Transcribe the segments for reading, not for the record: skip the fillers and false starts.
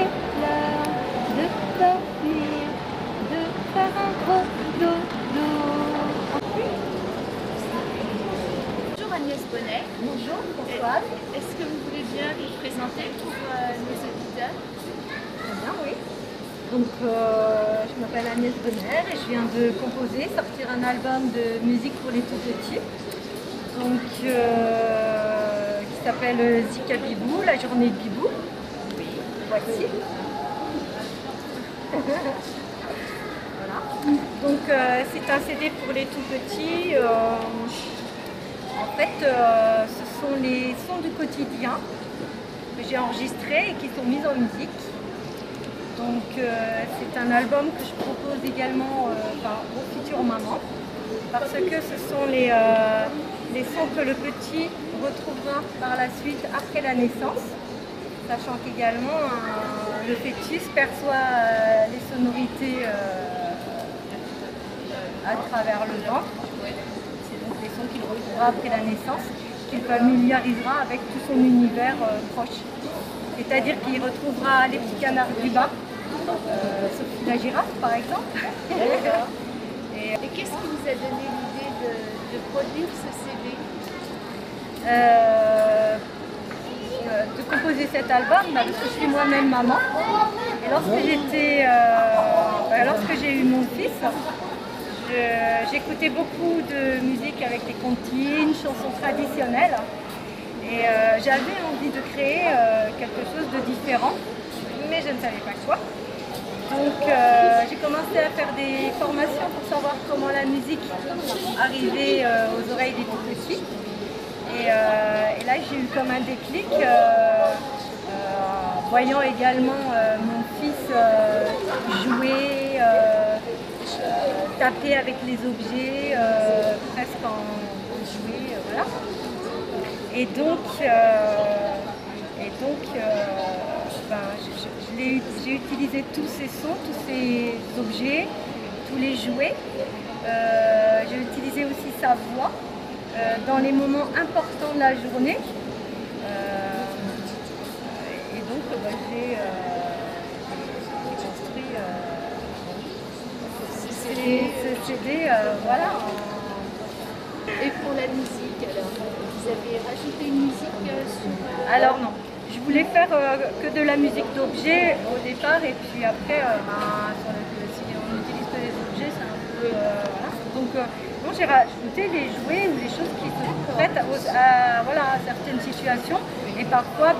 j'ai l'heure de dormir, de faire un gros dodo. Bonjour Agnès Bonnet. Bonjour Françoise. Est-ce que vous voulez bien vous présenter pour nos auditeurs? Très bien, oui. Donc, je m'appelle Agnès Bonnet et je viens de composer, sortir un album de musique pour les tout petits. Donc, qui s'appelle Zika Bibou, la journée de Bibou. Oui. Voici. Voilà. Donc, c'est un CD pour les tout petits. En fait, ce sont les sons du quotidien que j'ai enregistrés et qui sont mis en musique. Donc, c'est un album que je propose également aux futures mamans, parce que ce sont les sons que le petit retrouvera par la suite après la naissance, sachant qu'également le fœtus perçoit les sonorités à travers le ventre. C'est donc les sons qu'il retrouvera après la naissance, qu'il familiarisera avec tout son univers proche. C'est-à-dire qu'il retrouvera les petits canards du bas, la girafe par exemple. Et qu'est-ce qui vous a donné l'idée de produire ce CD? De composer cet album, parce que je suis moi-même maman. Et lorsque j'ai eu mon fils, j'écoutais beaucoup de musique avec des comptines, chansons traditionnelles. Et j'avais envie de créer quelque chose de différent, mais je ne savais pas quoi. Donc j'ai commencé à faire des formations pour savoir comment la musique arrivait aux oreilles des tout petits. Et là j'ai eu comme un déclic, voyant également mon fils jouer, taper avec les objets, presque en jouer, voilà. Et donc j'ai utilisé tous ces sons, tous ces objets, tous les jouets. J'ai utilisé aussi sa voix dans les moments importants de la journée. Et donc j'ai construit ce CD, voilà. Et pour la musique, alors, vous avez rajouté une musique sur... Alors non, je voulais faire que de la musique d'objets au départ, et puis après, si on n'utilise que les objets, c'est un peu... voilà. Donc non, j'ai rajouté les jouets ou les choses qui se prêtent à certaines situations. Et parfois,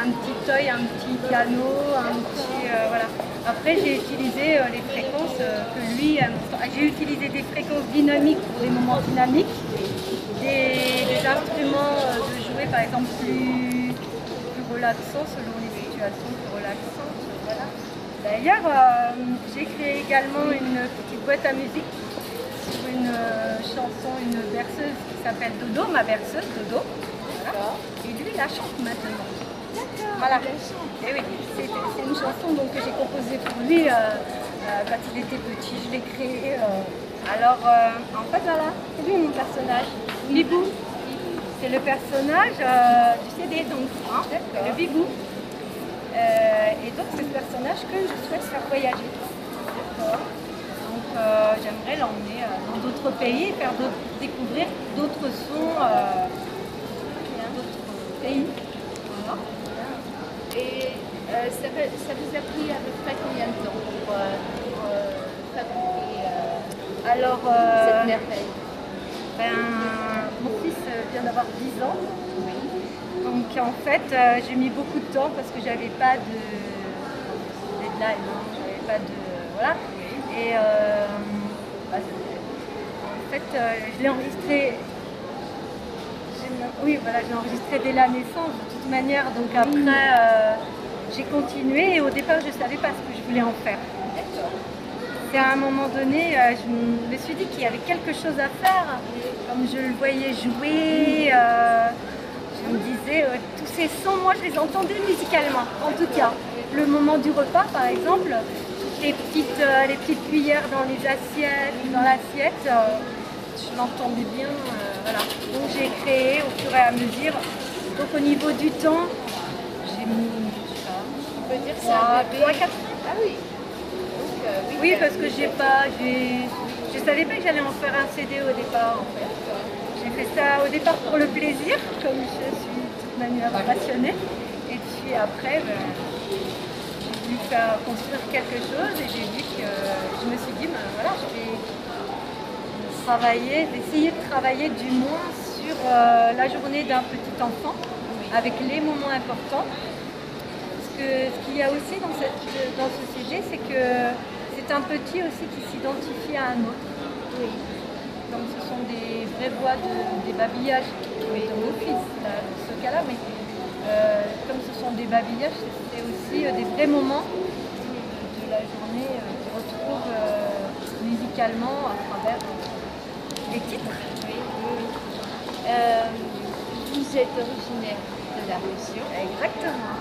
un petit toy, un petit piano, un petit... voilà. Après, j'ai utilisé les fréquences que lui aime. J'ai utilisé des fréquences dynamiques pour des moments dynamiques, des instruments de jouer, par exemple, plus relaxants selon les situations, plus relaxantes. Voilà. D'ailleurs, j'ai créé également une petite boîte à musique sur une chanson, une berceuse qui s'appelle Dodo, ma berceuse Dodo. Voilà. Et lui, il la chante maintenant. D'accord, Voilà. la chanson. Et oui, c'est une chanson donc, que j'ai composée pour lui quand il était petit. Je l'ai créée. Alors, en fait, voilà, c'est lui mon personnage. Bibou. C'est le personnage du CD, donc, hein, le Bibou. Et donc, c'est le personnage que je souhaite faire voyager. D'accord. Donc, j'aimerais l'emmener dans d'autres pays et faire découvrir d'autres sons, d'autres pays. Voilà. Et ça vous a pris à peu près combien de temps pour fabriquer cette merveille? Mon fils vient d'avoir 10 ans. Donc en fait, j'ai mis beaucoup de temps parce que j'avais pas de deadline, j'avais pas de... Voilà. Et en fait, je l'ai enregistré... Oui, voilà, je l'ai enregistré dès la naissance de toute manière. Donc après, j'ai continué et au départ, je ne savais pas ce que je voulais en faire. C'est à un moment donné, je me suis dit qu'il y avait quelque chose à faire. Comme je le voyais jouer, je me disais, tous ces sons, moi je les entendais musicalement, en tout cas. Le moment du repas, par exemple, les petites cuillères dans les assiettes, dans l'assiette, je l'entendais bien. Voilà. Donc j'ai créé au fur et à mesure. Donc au niveau du temps, j'ai mis, je sais pas, peut dire Il y c'est un a bébé. 3-4 ans. Ah oui. Donc, oui, Oui, t'as- parce que je savais pas que j'allais en faire un CD au départ en fait. J'ai fait ça au départ pour le plaisir, comme je suis de toute manière passionnée. Et puis après, j'ai voulu faire construire quelque chose et j'ai vu que je me suis dit, ben voilà, je vais essayer de travailler du moins sur la journée d'un petit enfant, avec les moments importants. Parce que ce qu'il y a aussi dans ce CD, c'est que c'est un petit aussi qui s'identifie à un autre. Oui. Donc ce sont des vraies voix des babillages dans nos fils, là, dans ce cas-là, mais comme ce sont des babillages, c'est aussi des vrais moments de la journée qu'on retrouve musicalement à travers les titres. Oui, oui. Vous êtes originaire de la région. Exactement.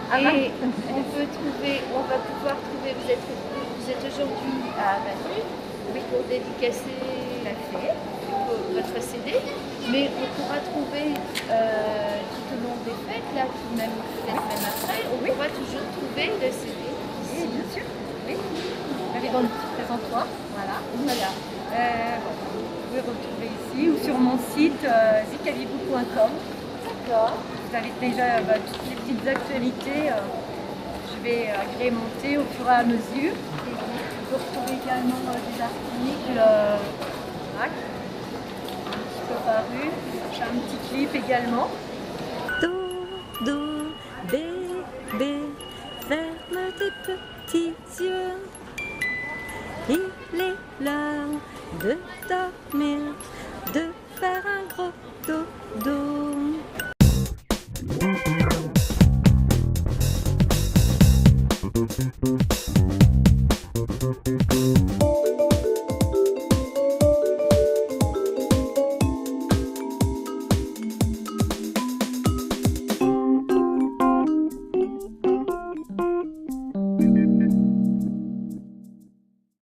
Et on va pouvoir trouver, vous êtes aujourd'hui à Manu, oui, pour dédicacer votre CD, mais on pourra trouver tout au long des fêtes, là, même peut-être même après, on pourra toujours trouver le CD Oui, ici. bien sûr. Oui. Avec un petit présentoir. Voilà. Voilà. Vous pouvez retrouver ici ou sur mon site zicavibou.com. D'accord. Vous avez déjà toutes les petites actualités. Je vais agrémenter au fur et à mesure. Vous retrouvez également des articles un petit peu parus. J'ai un petit clip également. Dodo, bébé, ferme tes petits yeux. Il est l'heure de dormir, de faire un gros